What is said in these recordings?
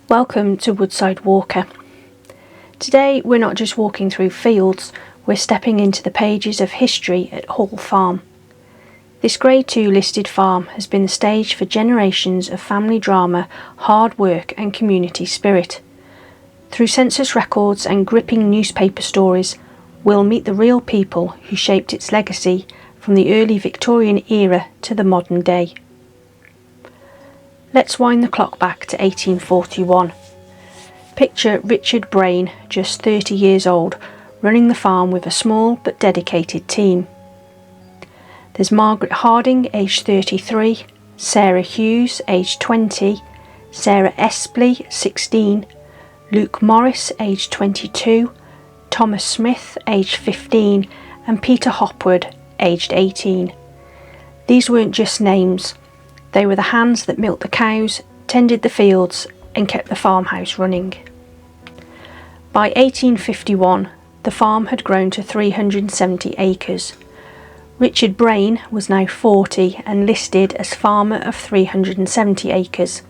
Welcome to Woodside Walker. Today we're not just walking through fields, we're stepping into the pages of history at Hall Farm. This Grade 2 listed farm has been the stage for generations of family drama, hard work and community spirit. Through census records and gripping newspaper stories, we'll meet the real people who shaped its legacy from the early Victorian era to the modern day. Let's wind the clock back to 1841. Picture Richard Brayne, just 30 years old, running the farm with a small but dedicated team. There's Margaret Harding, aged 33, Sarah Hughes, aged 20, Sarah Espley, 16, Luke Morris, aged 22, Thomas Smith, aged 15, and Peter Hopwood, aged 18. These weren't just names. They were the hands that milked the cows, tended the fields and kept the farmhouse running. By 1851, the farm had grown to 370 acres. Richard Brayne was now 40 and listed as farmer of 370 acres.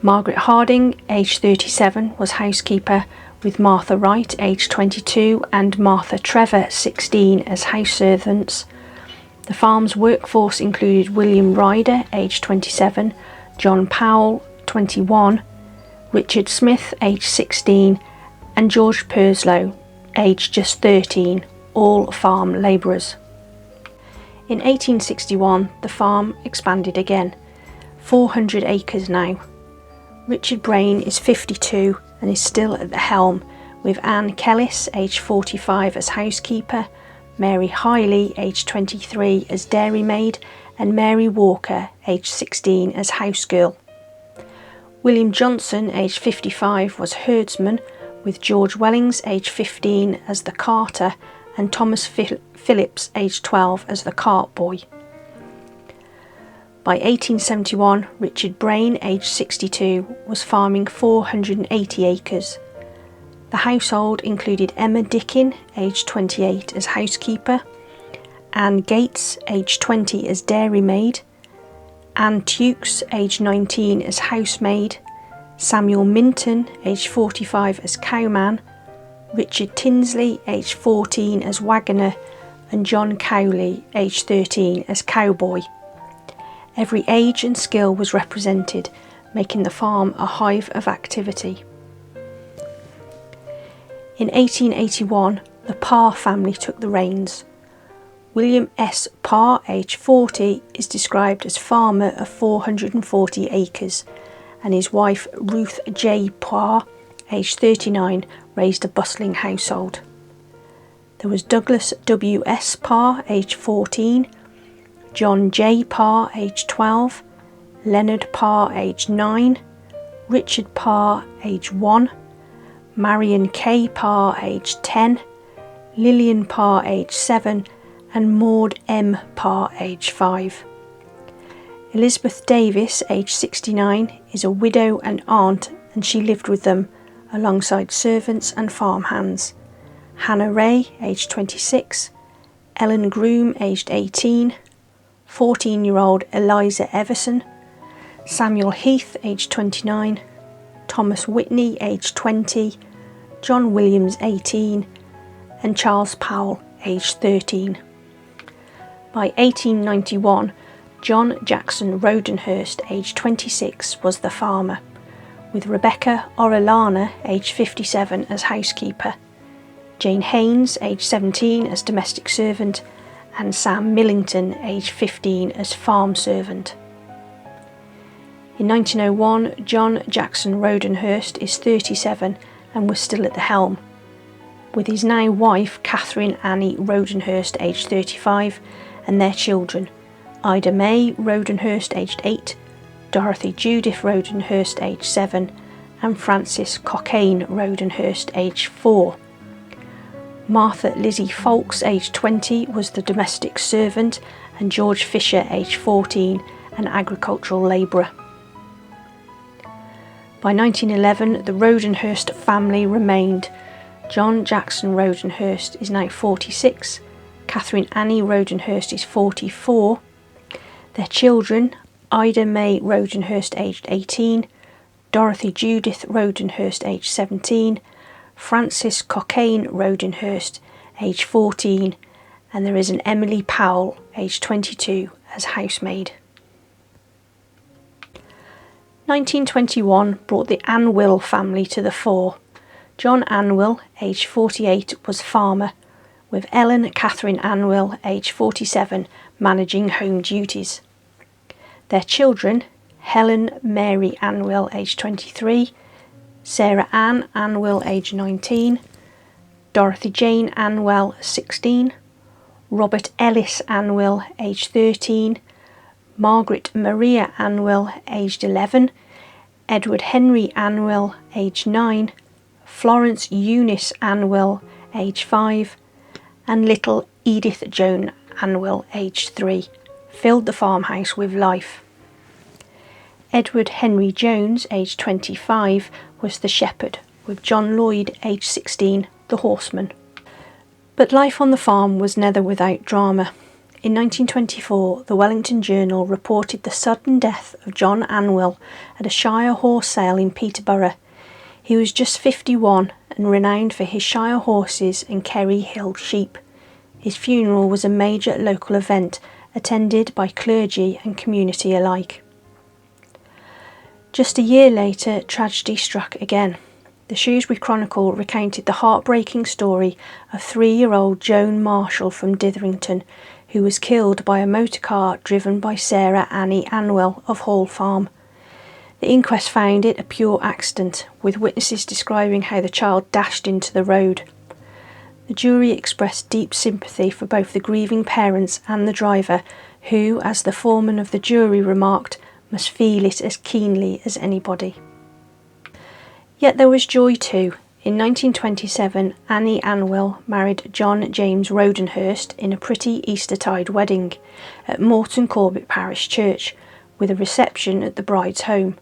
Margaret Harding, aged 37, was housekeeper, with Martha Wright, aged 22, and Martha Trevor, 16, as house servants. The farm's workforce included William Ryder, aged 27, John Powell, 21, Richard Smith, aged 16, and George Purslow, aged just 13, all farm labourers. In 1861, the farm expanded again, 400 acres now. Richard Brayne is 52 and is still at the helm, with Anne Kellis, aged 45, as housekeeper, Mary Hiley, aged 23, as dairymaid, and Mary Walker, aged 16, as housegirl. William Johnson, aged 55, was herdsman, with George Wellings, aged 15, as the carter, and Thomas Phillips, aged 12, as the cart boy. By 1871, Richard Brayne, aged 62, was farming 480 acres. The household included Emma Dickin, aged 28, as housekeeper, Anne Gates, aged 20, as dairymaid, Anne Tukes, aged 19, as housemaid, Samuel Minton, aged 45, as cowman, Richard Tinsley, aged 14, as waggoner, and John Cowley, aged 13, as cowboy. Every age and skill was represented, making the farm a hive of activity. In 1881, the Parr family took the reins. William S. Parr, aged 40, is described as farmer of 440 acres, and his wife Ruth J. Parr, aged 39, raised a bustling household. There was Douglas W. S. Parr, aged 14, John J. Parr, aged 12, Leonard Parr, aged 9, Richard Parr, aged 1, Marion K. Parr, aged 10, Lillian Parr, aged 7, and Maud M. Parr, aged 5. Elizabeth Davis, aged 69, is a widow and aunt, and she lived with them alongside servants and farmhands. Hannah Ray, aged 26, Ellen Groom, aged 18, 14-year-old Eliza Everson, Samuel Heath, aged 29, Thomas Whitney, aged 20, John Williams, 18, and Charles Powell, aged 13. By 1891, John Jackson Rodenhurst, aged 26, was the farmer, with Rebecca Orellana, aged 57, as housekeeper, Jane Haynes, aged 17, as domestic servant, and Sam Millington, aged 15, as farm servant. In 1901, John Jackson Rodenhurst is 37 and was still at the helm, with his now wife Catherine Annie Rodenhurst, aged 35, and their children, Ida May Rodenhurst, aged 8, Dorothy Judith Rodenhurst, aged 7, and Frances Cockayne Rodenhurst, aged 4. Martha Lizzie Folks, aged 20, was the domestic servant, and George Fisher, aged 14, an agricultural labourer. By 1911, the Rodenhurst family remained. John Jackson Rodenhurst is now 46, Catherine Annie Rodenhurst is 44. Their children, Ida May Rodenhurst, aged 18, Dorothy Judith Rodenhurst, aged 17, Frances Cockayne Rodenhurst, aged 14, and there is an Emily Powell, aged 22, as housemaid. 1921 brought the Anwill family to the fore. John Anwill, aged 48, was farmer, with Ellen Catherine Anwill, aged 47, managing home duties. Their children, Helen Mary Anwill, aged 23, Sarah Ann Anwill, aged 19, Dorothy Jane Anwill, 16, Robert Ellis Anwill, aged 13, Margaret Maria Anwill, aged 11, Edward Henry Anwill, aged 9, Florence Eunice Anwill, aged 5, and little Edith Joan Anwill, aged 3, filled the farmhouse with life. Edward Henry Jones, aged 25, was the shepherd, with John Lloyd, aged 16, the horseman. But life on the farm was never without drama. In 1924, the Wellington Journal reported the sudden death of John Anwill at a Shire horse sale in Peterborough. He was just 51 and renowned for his Shire horses and Kerry Hill sheep. His funeral was a major local event, attended by clergy and community alike. Just a year later, tragedy struck again. The Shrewsbury Chronicle recounted the heartbreaking story of 3-year-old Joan Marshall from Ditherington, who was killed by a motor car driven by Sarah Annie Anwill of Hall Farm. The inquest found it a pure accident, with witnesses describing how the child dashed into the road. The jury expressed deep sympathy for both the grieving parents and the driver, who, as the foreman of the jury remarked, must feel it as keenly as anybody. Yet there was joy too. In 1927, Annie Anwill married John James Rodenhurst in a pretty Eastertide wedding at Morton Corbett Parish Church, with a reception at the bride's home.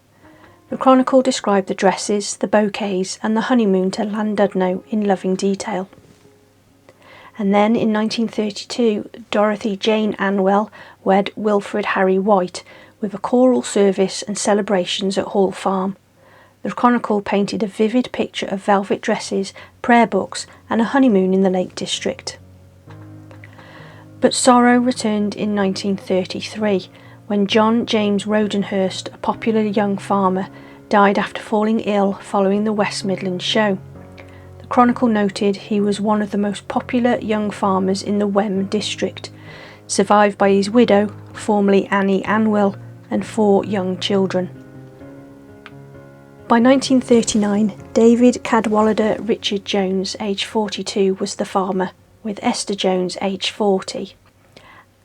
The Chronicle described the dresses, the bouquets, and the honeymoon to Llandudno in loving detail. And then in 1932, Dorothy Jane Anwill wed Wilfred Harry White, with a choral service and celebrations at Hall Farm. The Chronicle painted a vivid picture of velvet dresses, prayer books, and a honeymoon in the Lake District. But sorrow returned in 1933, when John James Rodenhurst, a popular young farmer, died after falling ill following the West Midlands show. The Chronicle noted he was one of the most popular young farmers in the Wem district, survived by his widow, formerly Annie Anwill, and 4 young children. By 1939, David Cadwallader Richard Jones, aged 42, was the farmer, with Esther Jones, aged 40.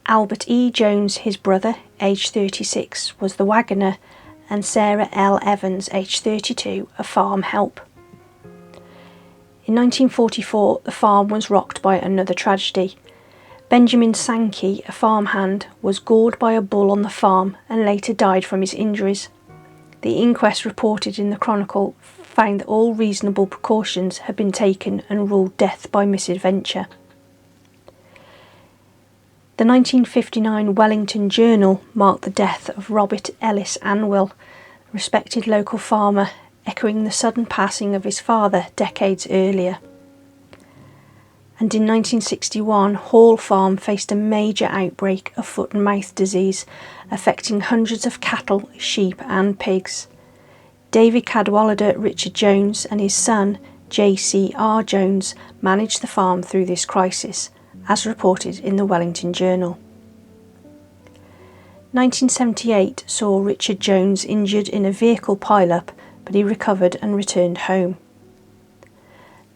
Albert E. Jones, his brother, aged 36, was the waggoner, and Sarah L. Evans, aged 32, a farm help. In 1944, the farm was rocked by another tragedy. Benjamin Sankey, a farmhand, was gored by a bull on the farm and later died from his injuries. The inquest reported in the Chronicle found that all reasonable precautions had been taken and ruled death by misadventure. The 1959 Wellington Journal marked the death of Robert Ellis Anwill, a respected local farmer, echoing the sudden passing of his father decades earlier. And in 1961, Hall Farm faced a major outbreak of foot and mouth disease, affecting hundreds of cattle, sheep and pigs. David Cadwallader Richard Jones and his son, J.C.R. Jones, managed the farm through this crisis, as reported in the Wellington Journal. 1978 saw Richard Jones injured in a vehicle pile-up, but he recovered and returned home.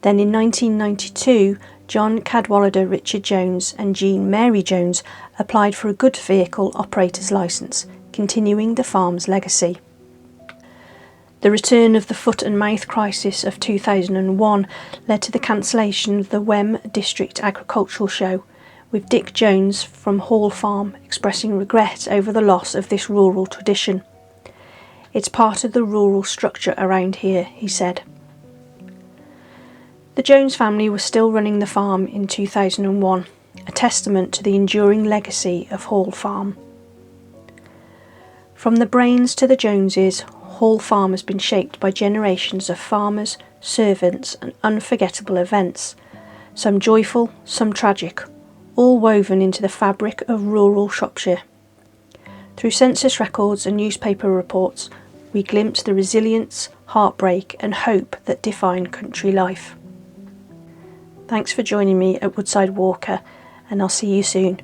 Then in 1992, John Cadwallader Richard Jones and Jean Mary Jones applied for a goods vehicle operator's licence, continuing the farm's legacy. The return of the foot and mouth crisis of 2001 led to the cancellation of the Wem District Agricultural Show, with Dick Jones from Hall Farm expressing regret over the loss of this rural tradition. "It's part of the rural structure around here," he said. The Jones family was still running the farm in 2001, a testament to the enduring legacy of Hall Farm. From the Braynes to the Joneses, Hall Farm has been shaped by generations of farmers, servants and unforgettable events, some joyful, some tragic, all woven into the fabric of rural Shropshire. Through census records and newspaper reports, we glimpse the resilience, heartbreak and hope that define country life. Thanks for joining me at Woodside Walker, and I'll see you soon.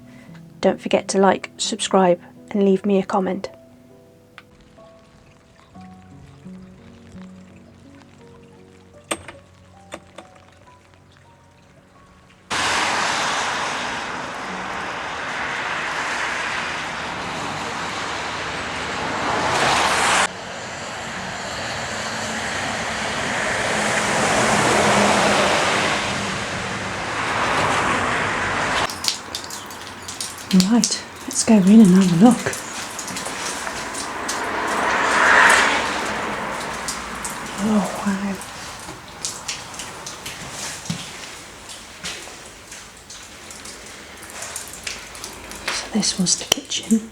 Don't forget to like, subscribe and leave me a comment. Right, let's go in and have a look. Oh wow. So this was the kitchen.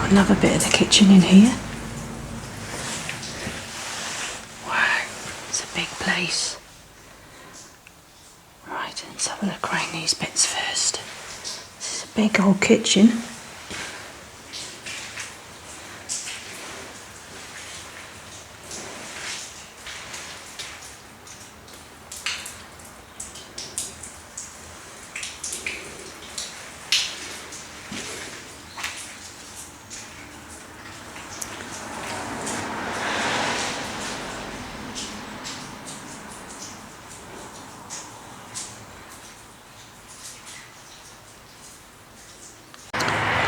Another bit of the kitchen in here. Wow, it's a big place. Right, let's have a look around these bits first. This is a big old kitchen.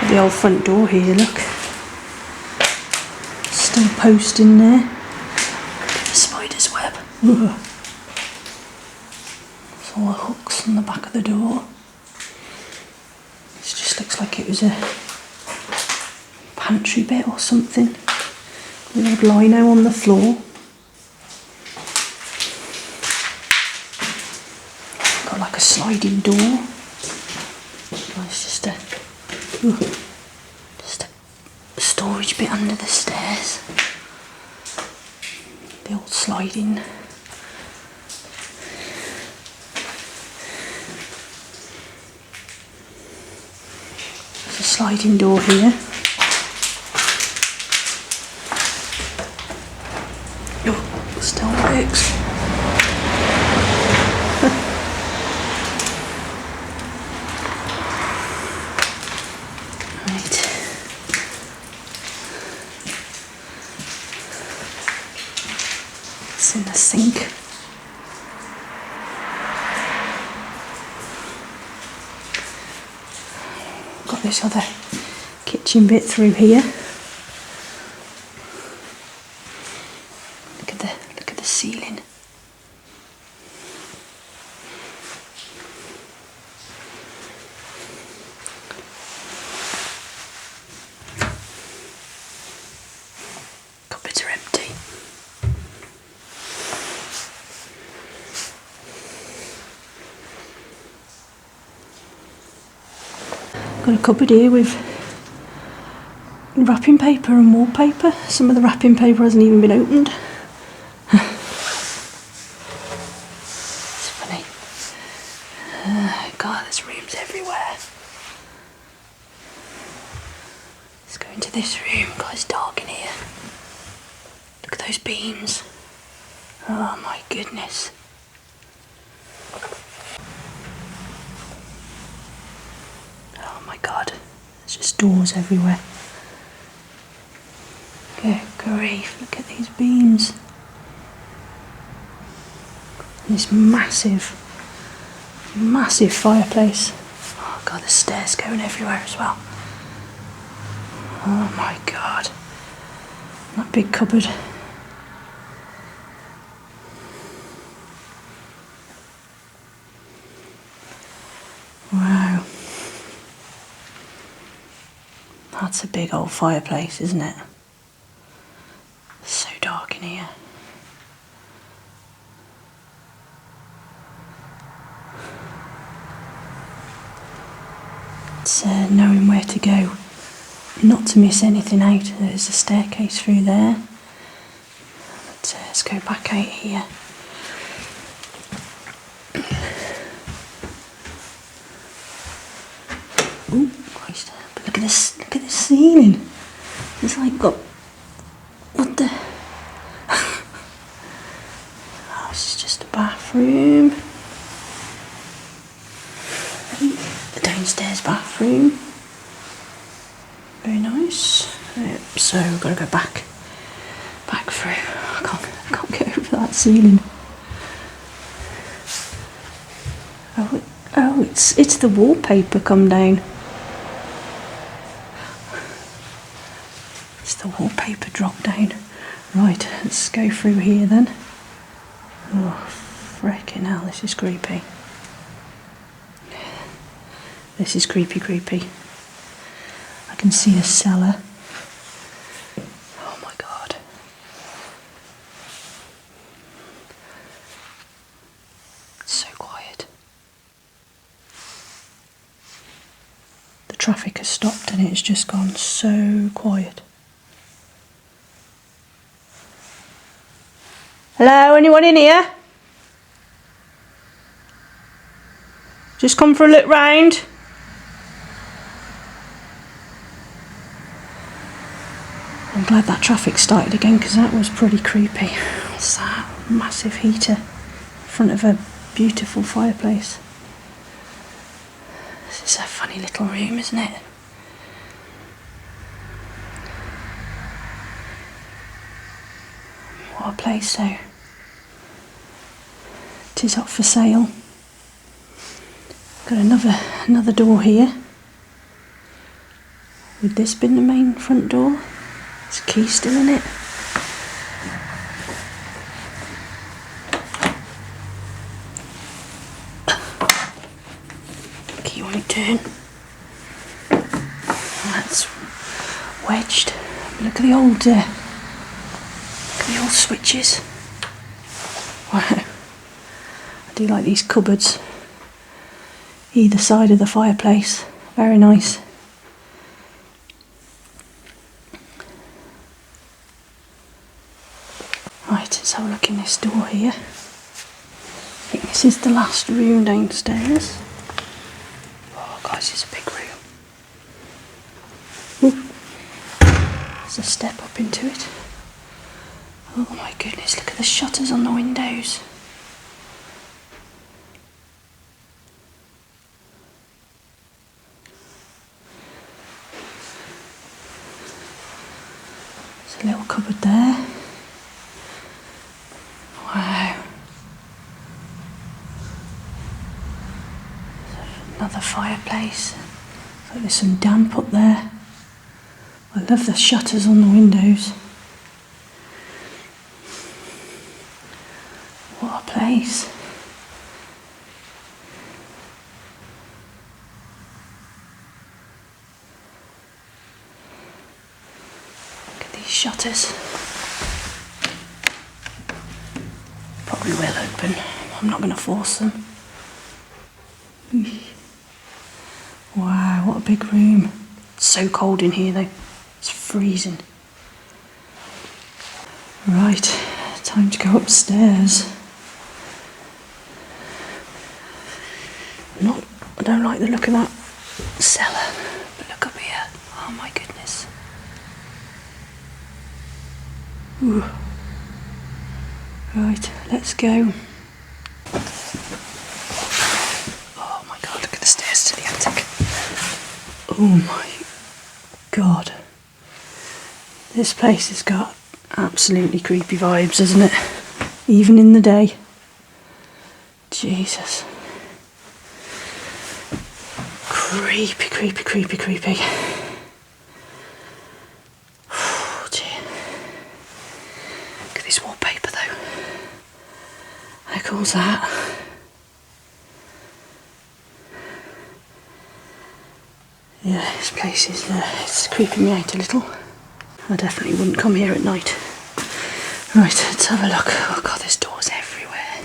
The old front door here, look. Still post in there. The spider's web. Ugh. There's all the hooks on the back of the door. This just looks like it was a pantry bit or something. An old lino on the floor. Got like a sliding door. It's just a storage bit under the stairs. The old sliding. There's a sliding door here. Oh, still works. It's in the sink. Got this other kitchen bit through here. Look at the ceiling. Cupboards are empty. Got a cupboard here with wrapping paper and wallpaper. Some of the wrapping paper hasn't even been opened. It's funny. God, there's rooms everywhere. Let's go into this room. God, it's dark in here. Look at those beams. Oh my goodness. Oh my God, there's just doors everywhere. Good grief, look at these beams. And this massive fireplace. Oh God, the stairs going everywhere as well. Oh my God, that big cupboard. Wow. That's a big old fireplace, isn't it? It's so dark in here. It's knowing where to go, not to miss anything out. There's a staircase through there. Let's go back out here. Oh Christ, but look at this ceiling. It's like got, what the, oh, this is just a bathroom. The downstairs bathroom. Very nice. Yep, so we've got to go back through. I can't get over that ceiling. Oh, it's the wallpaper come down. It's the wallpaper drop down. Right, let's go through here then. Oh, frickin' hell, this is creepy. This is creepy. I can see a cellar. Oh my god. It's so quiet. The traffic has stopped and it's just gone so quiet. Hello, anyone in here? Just come for a look round. I'm glad that traffic started again because that was pretty creepy. What's that? Massive heater in front of a beautiful fireplace. This is a funny little room, isn't it? What a place though. It is up for sale. Got another door here. Would this been the main front door? There's a key still in it. Key won't turn. That's wedged. Look at the old switches. Wow. I do like these cupboards. Either side of the fireplace. Very nice. Right, let's have a look in this door here. I think this is the last room downstairs. Oh guys, it's a big room. Ooh. There's a step up into it. Oh my goodness, look at the shutters on the windows. There's a little cupboard there. Wow. Another fireplace. Looks like there's some damp up there. I love the shutters on the windows. What a place. Look at these shutters. Probably will open. I'm not going to force them. Wow, what a big room. It's so cold in here though. It's freezing. Right, time to go upstairs. I don't like the look of that cellar, but look up here. Oh my goodness. Ooh. Right, let's go. Oh my god, look at the stairs to the attic. Oh my god. This place has got absolutely creepy vibes, hasn't it? Even in the day. Jesus. Creepy. Oh dear. Look at this wallpaper though. How cool's that? Yeah, this place is it's creeping me out a little. I definitely wouldn't come here at night. Right, let's have a look. Oh god, there's doors everywhere.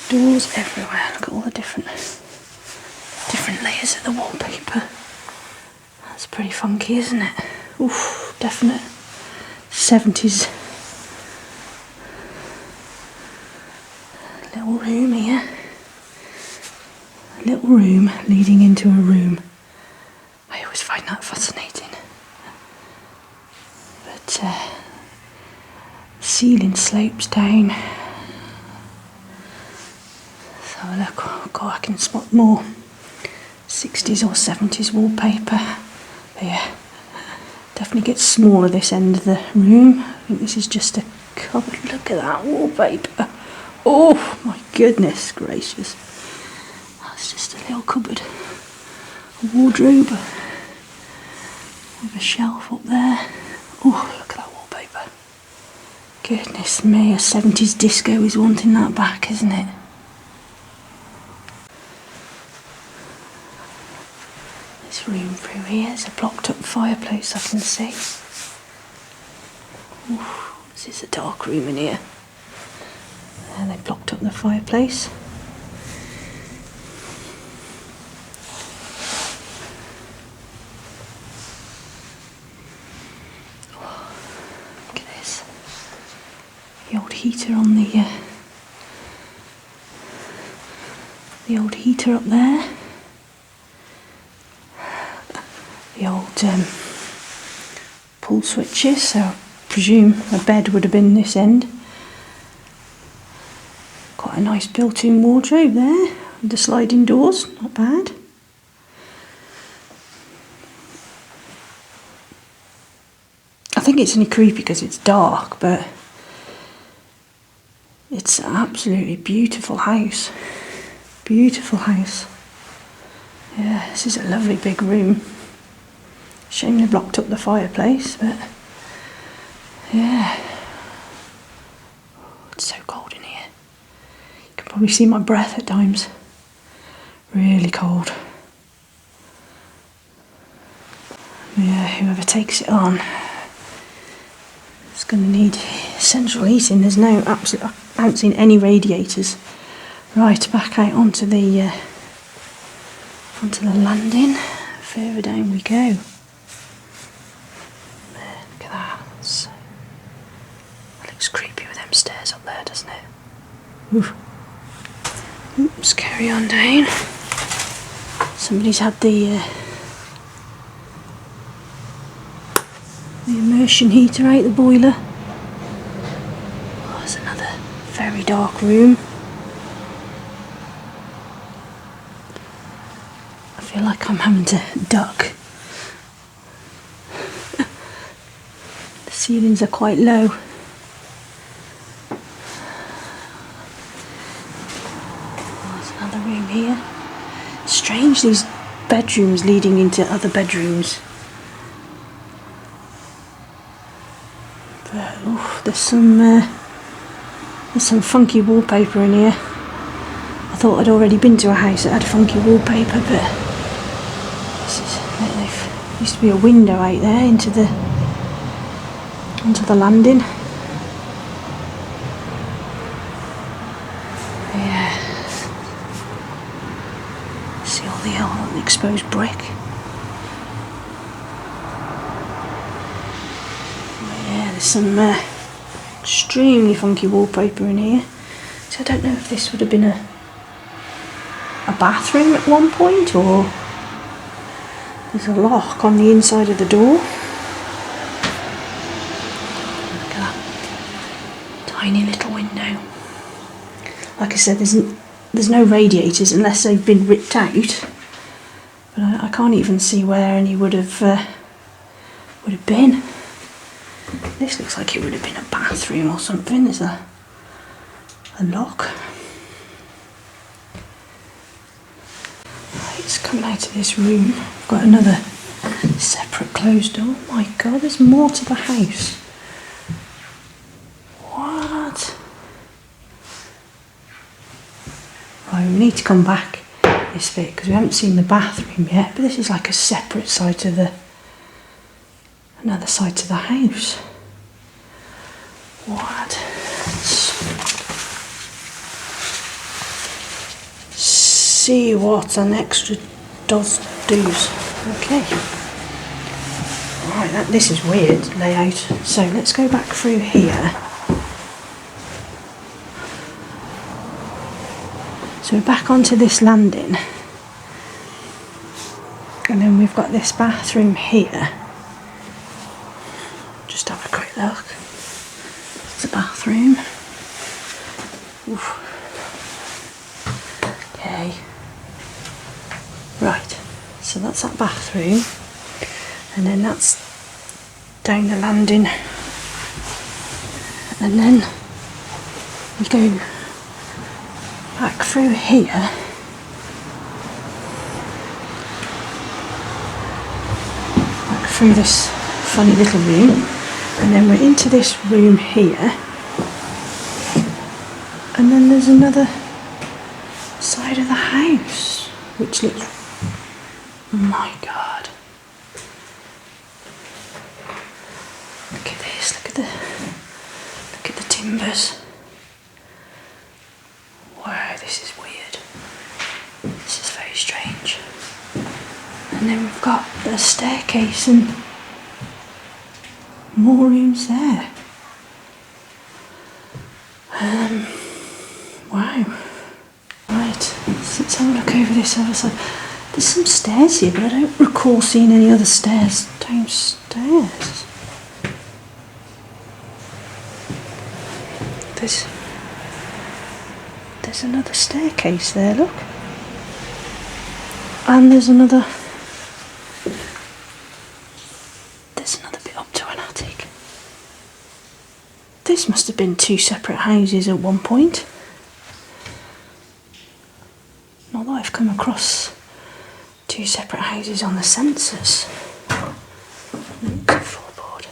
Doors everywhere. Look at all the different different layers of the wallpaper. That's pretty funky, isn't it? Oof, definite 70s. Little room here. A little room leading into a room. I always find that fascinating. But ceiling slopes down. Let's have a look. Oh, I can spot more 60s or 70s wallpaper. But yeah, definitely gets smaller this end of the room. I think this is just a cupboard. Look at that wallpaper. Oh my goodness gracious. That's just a little cupboard. A wardrobe with a shelf up there. Oh, look at that wallpaper. Goodness me, a 70s disco is wanting that back, isn't it? This room through here is a blocked up fireplace, I can see. Ooh, this is a dark room in here. And they blocked up the fireplace. Look at this. The old heater on the old heater up there. The old pull switches, so I presume a bed would have been this end. Quite a nice built-in wardrobe there, with the sliding doors, not bad. I think it's only creepy because it's dark, but it's an absolutely beautiful house. Beautiful house. Yeah, this is a lovely big room. Shame they blocked up the fireplace, but yeah. It's so cold in here. You can probably see my breath at times. Really cold. Yeah, whoever takes it on is going to need central heating. There's no absolute. I haven't seen any radiators. Right, back out onto the landing. Further down we go. There, look at that. That looks creepy with them stairs up there, doesn't it? Oof. Oops, carry on down. Somebody's had the immersion heater out the boiler. Oh, there's another very dark room. I feel like I'm having to duck. The ceilings are quite low. Oh, there's another room here. Strange, these bedrooms leading into other bedrooms. But oh, there's some funky wallpaper in here. I thought I'd already been to a house that had funky wallpaper, but there used to be a window out there onto the landing. Yeah. See all the exposed brick. Yeah, there's some extremely funky wallpaper in here. So I don't know if this would have been a bathroom at one point, or there's a lock on the inside of the door. Look at that tiny little window. Like I said, there's no radiators unless they've been ripped out, but I can't even see where any would have been. This looks like it would have been a bathroom or something. There's a lock. It's coming out of this room. I've got another separate closed door. Oh my god, there's more to the house. What? Right, we need to come back this bit because we haven't seen the bathroom yet, but this is like a separate side to another side to the house. What? See what an extra do's. Okay. Right, this is weird layout. So let's go back through here. So we're back onto this landing. And then we've got this bathroom here. Just have a quick look. It's a bathroom. Oof. Okay. Right, so that's that bathroom. And then that's down the landing. And then we go back through here. Back through this funny little room. And then we're into this room here. And then there's another side of the house, which looks, oh my god. Look at this, look at the timbers. Wow, this is weird. This is very strange. And then we've got a staircase and more rooms there. Wow. Right, so let's have a look over this other side. There's some stairs here, but I don't recall seeing any other stairs downstairs. There's another staircase there, look. And there's another bit up to an attic. This must have been two separate houses at one point. Not that I've come across two separate houses on the census. It's a floorboard.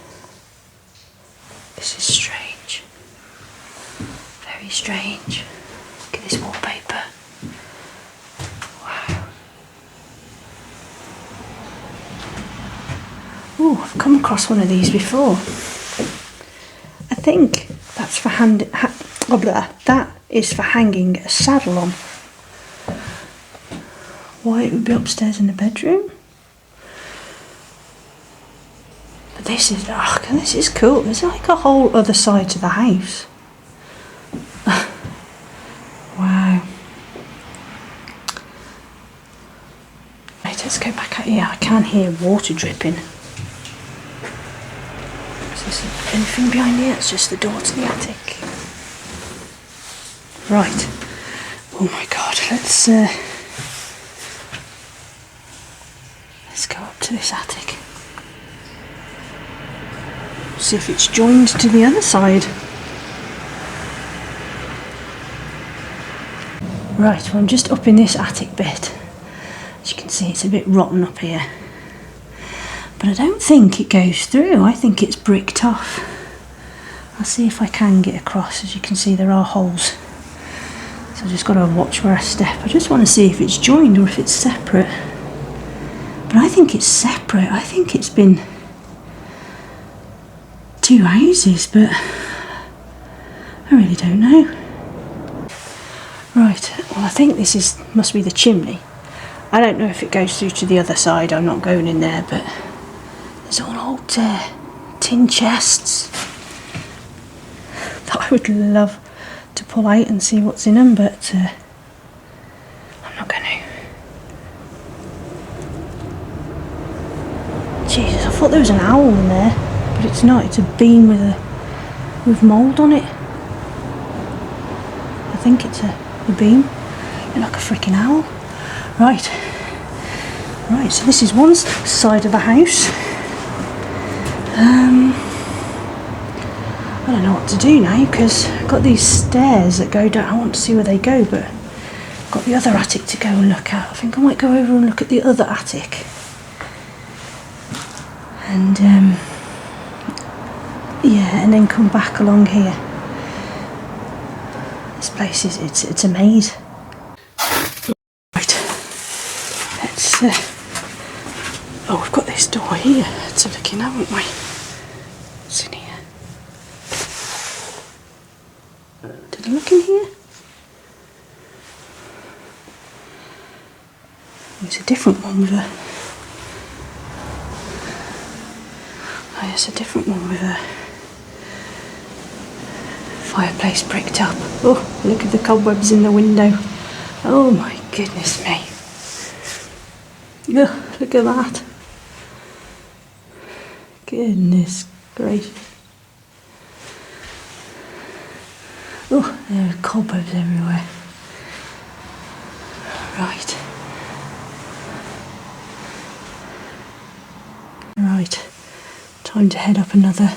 This is strange. Very strange. Look at this wallpaper. Wow. Oh, I've come across one of these before. I think that's for that is for hanging a saddle on. Why it would be upstairs in the bedroom? But this is cool. There's like a whole other side to the house. Wow. Right, let's go back out here. I can hear water dripping. Is there anything behind here? It's just the door to the attic. Right. Oh my god, let's go up to this attic. See if it's joined to the other side. Right, well I'm just up in this attic bit. As you can see, it's a bit rotten up here. But I don't think it goes through. I think it's bricked off. I'll see if I can get across. As you can see, there are holes. So I just got to watch where I step. I just want to see if it's joined or if it's separate. But I think it's separate. I think it's been two houses, but I really don't know. Right, well I think this must be the chimney. I don't know if it goes through to the other side. I'm not going in there, but there's all old tin chests that I would love to pull out and see what's in them, but I'm not going to. Jesus, I thought there was an owl in there, but it's not. It's a beam with mould on it. I think it's a beam. Looks like a freaking owl. Right, so this is one side of the house. I don't know what to do now because I've got these stairs that go down. I want to see where they go, but I've got the other attic to go and look at. I think I might go over and look at the other attic. And yeah, and then come back along here. This place is it's a maze. Right, let's oh, we've got this door here to look in, haven't we? What's in here? Did I look in here? It's a different one with a... Oh, it's a different one with a fireplace bricked up. Oh, look at the cobwebs in the window. Oh my goodness me. Oh, look at that. Goodness gracious. Oh, there are cobwebs everywhere. Right. Right. Time to head up another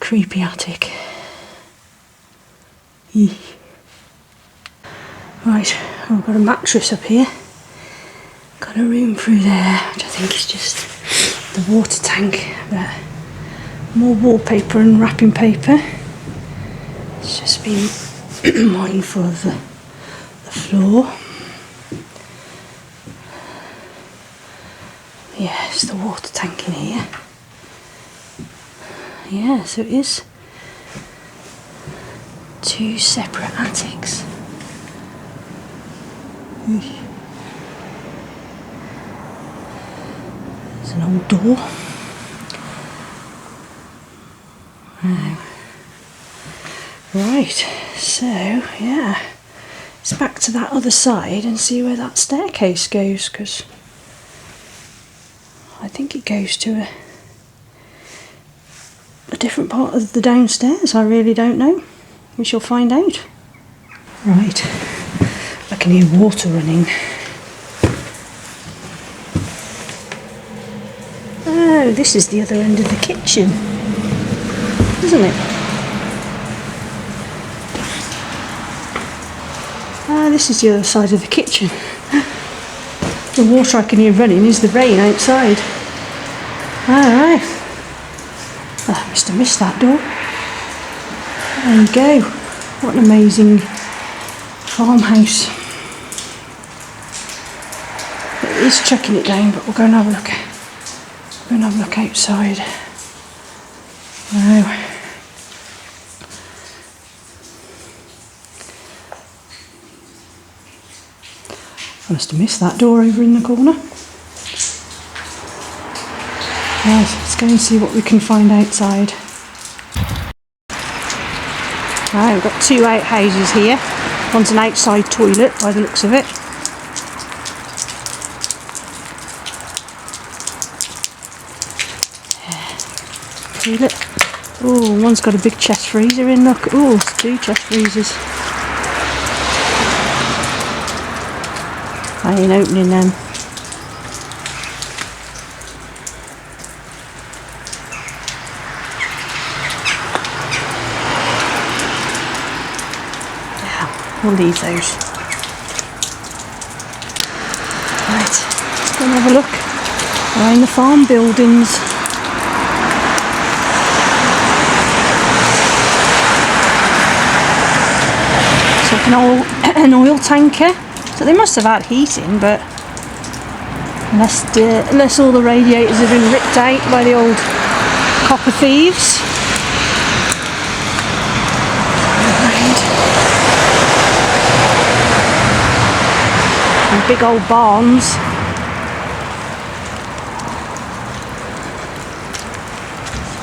creepy attic. Eek. Right, I've got a mattress up here. Got a room through there, which I think is just the water tank, but more wallpaper and wrapping paper. It's just been mindful of the floor. Yeah, it's the water tank in here. Yeah, so it is two separate attics. There's an old door. Right, so yeah, it's back to that other side and see where that staircase goes, because I think it goes to a different part of the downstairs. I really don't know. We shall find out. Right, I can hear water running. Oh, this is the other end of the kitchen, isn't it? Ah, this is the other side of the kitchen. The water I can hear running is the rain outside. Alright. Oh, I must have missed that door. There you go. What an amazing farmhouse. It is chucking it down, but we'll go and have a look. We'll go and have a look outside. Wow. I must have missed that door over in the corner. Right, let's go and see what we can find outside. Right, we've got two outhouses here. One's an outside toilet by the looks of it. Toilet. Oh, one's got a big chest freezer in, look. Oh, it's two chest freezers. I ain't opening them. Yeah, we'll leave those. Right, let's go and have a look around the farm buildings. It's like an oil tanker. So they must have had heating, but unless all the radiators have been ripped out by the old copper thieves. And big old barns.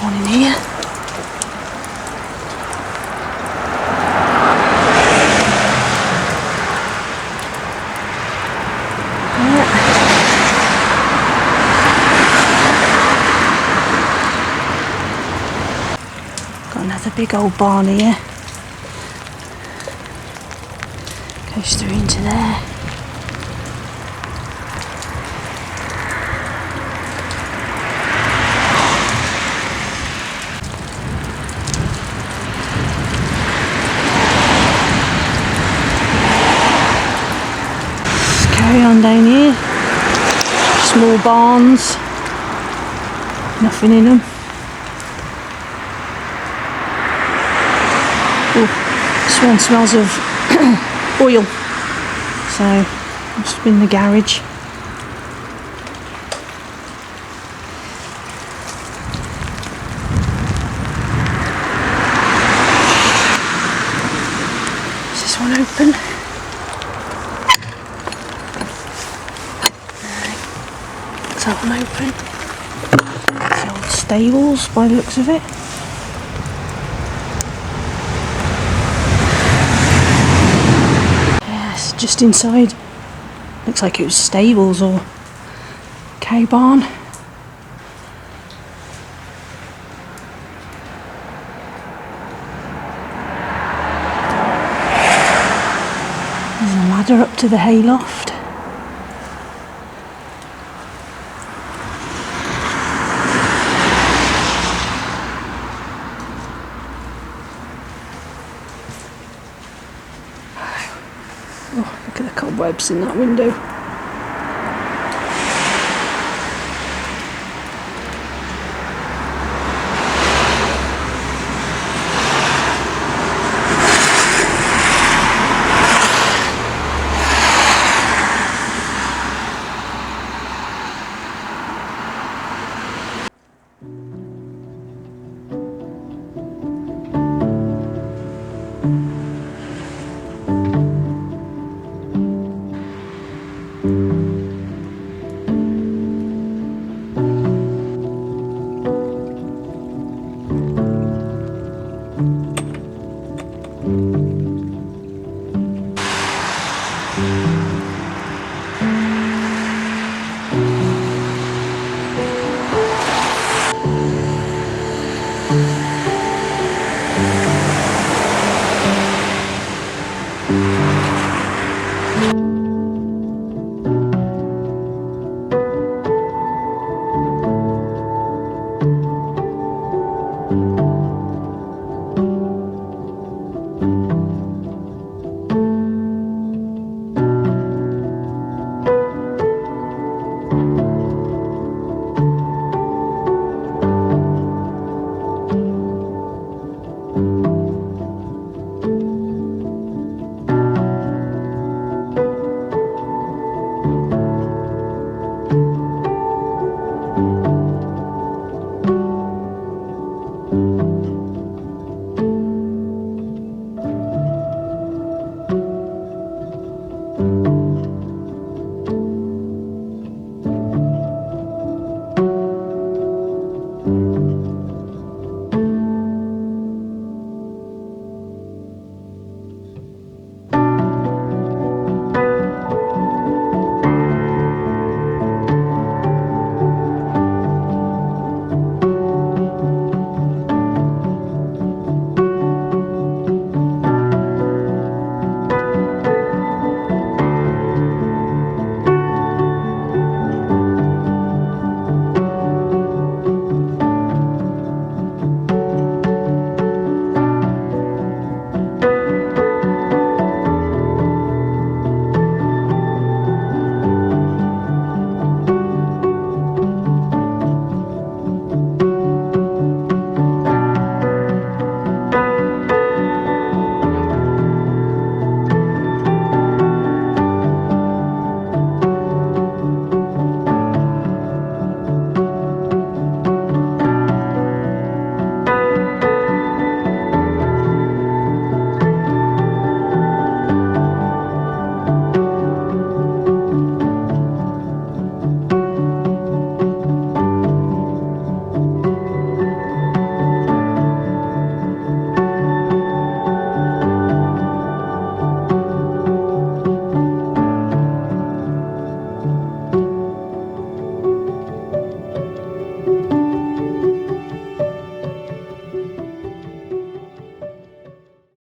One in here. Another big old barn here. Goes through into there. Let's carry on down here. Small barns. Nothing in them. This one smells of oil, so must have been the garage. Is this one open? have them open. The old stables by the looks of it. Yes, just inside. Looks like it was stables or cow barn. There's a ladder up to the hayloft. Oh, look at the cobwebs in that window.